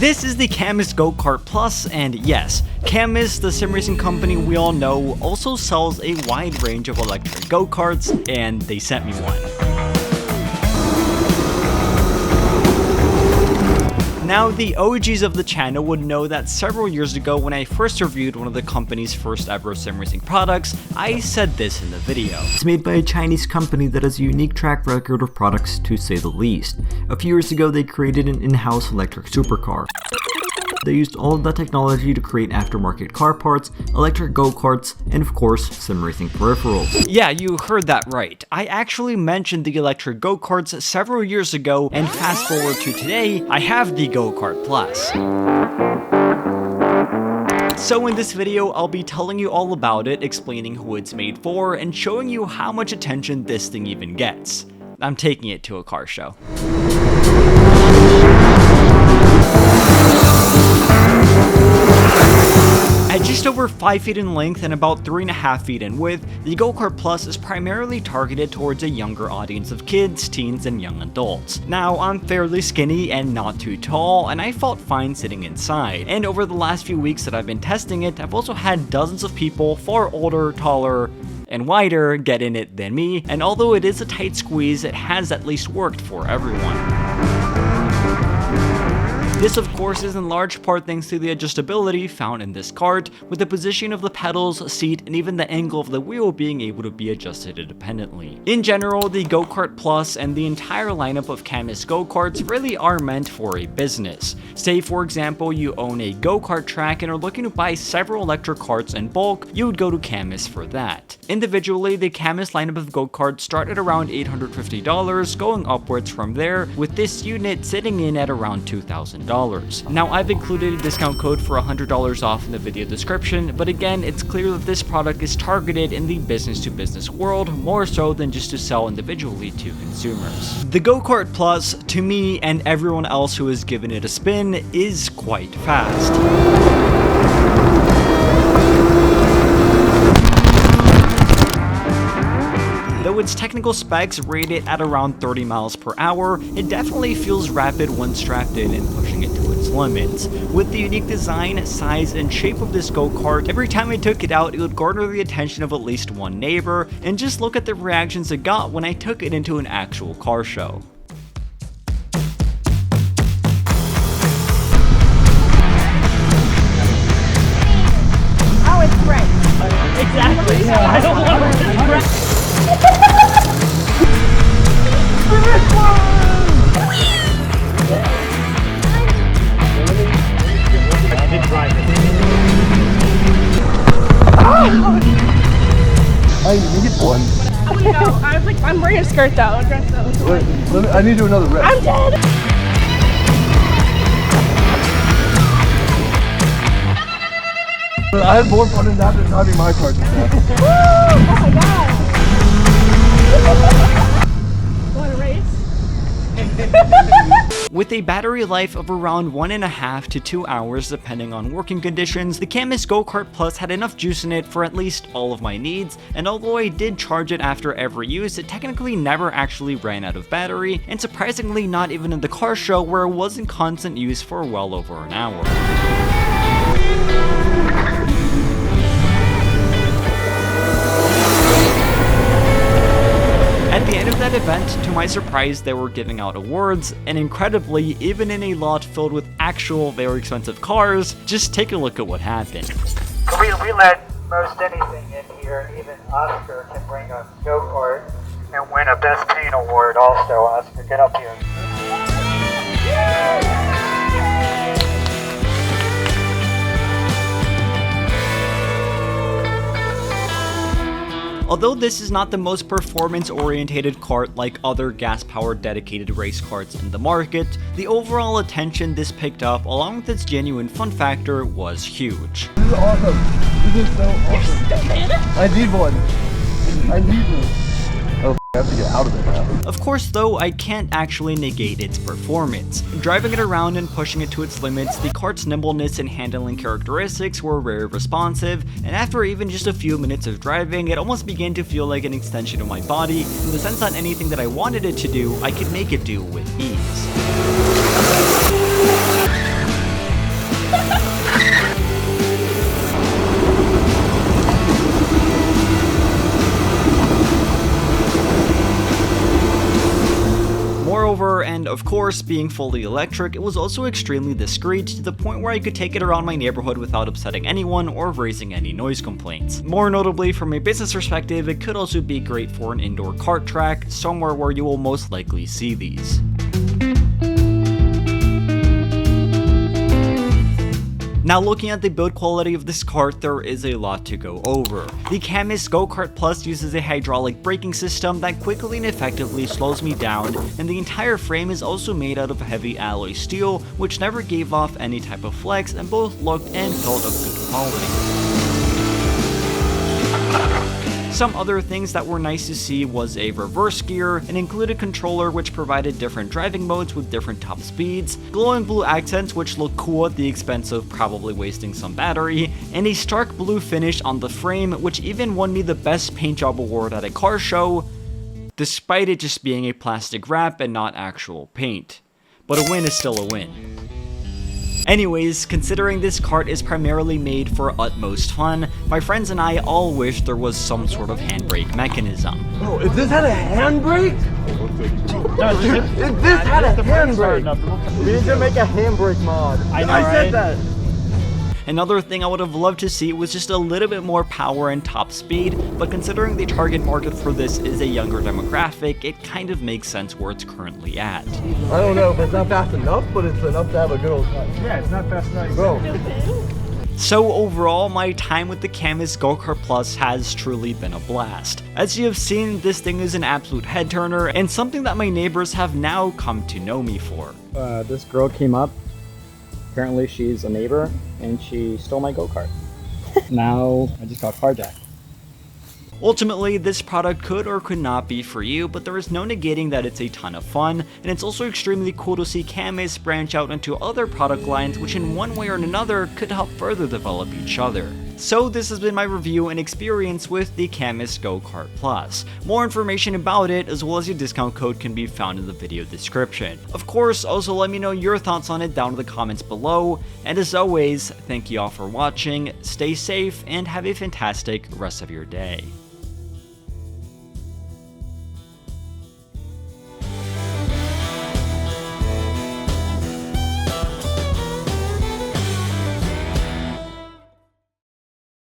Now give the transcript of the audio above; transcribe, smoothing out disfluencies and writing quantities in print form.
This is the Cammus Go-Kart Plus, and yes, Cammus, the sim racing company we all know, also sells a wide range of electric go-karts, and they sent me one. Now, the OGs of the channel would know that several years ago when I first reviewed one of the company's first ever sim racing products, I said this in the video. It's made by a Chinese company that has a unique track record of products, to say the least. A few years ago they created an in-house electric supercar. They used all of that technology to create aftermarket car parts, electric go-karts, and of course, sim racing peripherals. Yeah, you heard that right. I actually mentioned the electric go-karts several years ago, and fast forward to today, I have the Go-Kart Plus. So in this video, I'll be telling you all about it, explaining who it's made for, and showing you how much attention this thing even gets. I'm taking it to a car show. At just over 5 feet in length and about 3.5 feet in width, the Go-Kart Plus is primarily targeted towards a younger audience of kids, teens, and young adults. Now, I'm fairly skinny and not too tall, and I felt fine sitting inside. And over the last few weeks that I've been testing it, I've also had dozens of people far older, taller, and wider get in it than me, and although it is a tight squeeze, it has at least worked for everyone. This of course is in large part thanks to the adjustability found in this kart, with the position of the pedals, seat, and even the angle of the wheel being able to be adjusted independently. In general, the Go-Kart Plus and the entire lineup of Cammus go-karts really are meant for a business. Say for example you own a go-kart track and are looking to buy several electric karts in bulk, you would go to Cammus for that. Individually, the Cammus lineup of go-karts start at around $850, going upwards from there, with this unit sitting in at around $2,000. Now, I've included a discount code for $100 off in the video description, but again, it's clear that this product is targeted in the business-to-business world, more so than just to sell individually to consumers. The Go-Kart Plus, to me and everyone else who has given it a spin, is quite fast. Though its technical specs rate it at around 30 miles per hour, it definitely feels rapid when strapped in and pushing it to its limits. With the unique design, size, and shape of this go-kart, every time I took it out, it would garner the attention of at least one neighbor, and just look at the reactions it got when I took it into an actual car show. Oh, it's great. Exactly. Yeah. I don't want to. I need one. Oh, wait, no. I was like, I'm wearing a skirt though. A dress though. Wait, I need to do another rep. I'm dead. I had more fun in that than driving my car just now. Woo! Oh my god. Want to race? With a battery life of around 1.5 to 2 hours depending on working conditions, the Cammus Go-Kart Plus had enough juice in it for at least all of my needs, and although I did charge it after every use, it technically never actually ran out of battery, and surprisingly not even in the car show where it was in constant use for well over an hour. At the end of that event, to my surprise, they were giving out awards, and incredibly, even in a lot filled with actual very expensive cars, just take a look at what happened. We let most anything in here, even Oscar can bring a go-kart and win a Best Paint award also. Oscar, get up here. Although this is not the most performance-orientated kart like other gas-powered dedicated race karts in the market, the overall attention this picked up, along with its genuine fun factor, was huge. This is awesome. This is so awesome. I need one. I need one. Oh, I have to get out of it now. Of course though, I can't actually negate its performance. Driving it around and pushing it to its limits, the kart's nimbleness and handling characteristics were very responsive, and after even just a few minutes of driving, it almost began to feel like an extension of my body, in the sense that anything that I wanted it to do, I could make it do with ease. of course, being fully electric, it was also extremely discreet to the point where I could take it around my neighborhood without upsetting anyone or raising any noise complaints. More notably, from a business perspective, it could also be great for an indoor kart track, somewhere where you will most likely see these. Now looking at the build quality of this kart, there is a lot to go over. The Cammus Go-Kart Plus uses a hydraulic braking system that quickly and effectively slows me down, and the entire frame is also made out of heavy alloy steel, which never gave off any type of flex and both looked and felt of good quality. Some other things that were nice to see was a reverse gear, an included controller which provided different driving modes with different top speeds, glowing blue accents which look cool at the expense of probably wasting some battery, and a stark blue finish on the frame which even won me the best paint job award at a car show, despite it just being a plastic wrap and not actual paint. But a win is still a win. Anyways, considering this kart is primarily made for utmost fun, my friends and I all wish there was some sort of handbrake mechanism. Bro, if this had a handbrake? If this had a handbrake! We need to make a handbrake mod. I know, I said right? that. Another thing I would have loved to see was just a little bit more power and top speed, but considering the target market for this is a younger demographic, it kind of makes sense where it's currently at. I don't know if it's not fast enough, but it's enough to have a good old time. Yeah, it's not fast enough. Bro. So overall, my time with the Cammus Go-Kart Plus has truly been a blast. As you have seen, this thing is an absolute head turner and something that my neighbors have now come to know me for. This girl came up. Apparently she's a neighbor and she stole my go-kart. Now I just got carjacked. Ultimately, this product could or could not be for you, but there is no negating that it's a ton of fun, and it's also extremely cool to see Cammus branch out into other product lines which in one way or another could help further develop each other. So this has been my review and experience with the Cammus Go-Kart Plus. More information about it as well as your discount code can be found in the video description. Of course, also let me know your thoughts on it down in the comments below, and as always, thank you all for watching, stay safe, and have a fantastic rest of your day.